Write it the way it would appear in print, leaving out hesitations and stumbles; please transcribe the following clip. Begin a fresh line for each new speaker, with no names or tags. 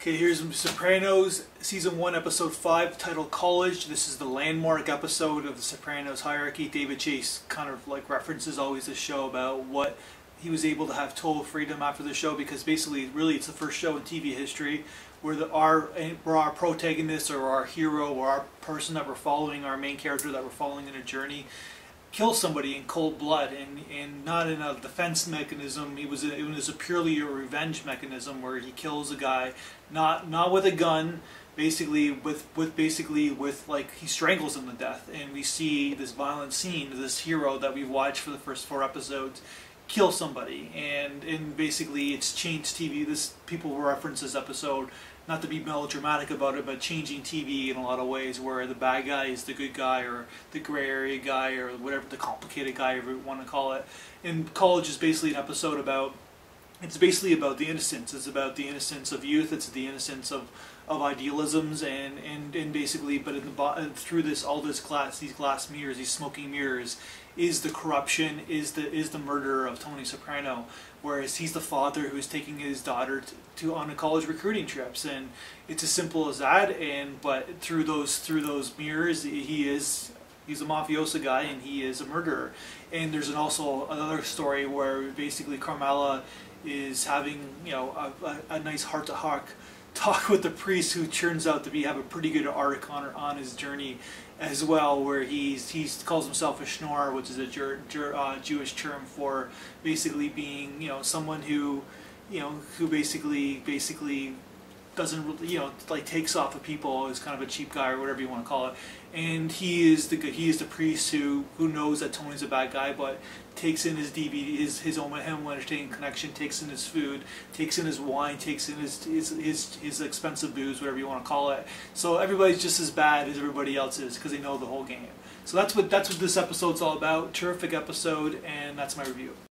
Okay, here's Sopranos, Season 1, Episode 5, titled College. This is the landmark episode of the Sopranos hierarchy. David Chase kind of like references always this show about what he was able to have total freedom after the show, because basically, really, it's the first show in TV history where our protagonist or our hero or our person that we're following, our main character that we're following in a journey, kill somebody in cold blood, and not in a defense mechanism. It was a purely a revenge mechanism where he kills a guy, not with a gun, basically with like he strangles him to death. And we see this violent scene, this hero that we've watched for the first 4 episodes kill somebody, and basically it's changed TV. People reference this episode, not to be melodramatic about it, but changing TV in a lot of ways, where the bad guy is the good guy, or the gray area guy, or whatever, the complicated guy, if you want to call it. And College is basically an episode about, it's basically about the innocence. It's about the innocence of youth. It's the innocence of idealisms, and basically, but through these glass mirrors, these smoking mirrors, is the corruption, is the murder of Tony Soprano. Whereas he's the father who's taking his daughter on a college recruiting trips, and it's as simple as that. But through those mirrors, he's a mafioso guy, and he is a murderer. And there's also another story where basically Carmela is having a nice heart-to-heart talk with the priest, who turns out to have a pretty good arc on his journey as well, where he calls himself a schnorr, which is a Jewish term for basically being someone who basically doesn't really, like takes off of people, is kind of a cheap guy or whatever you want to call it. And he is the priest who knows that Tony's a bad guy, but takes in his DVD, his home entertainment connection, takes in his food, takes in his wine, takes in his expensive booze, whatever you want to call it. So everybody's just as bad as everybody else is, because they know the whole game. So that's what this episode's all about. Terrific episode, and that's my review.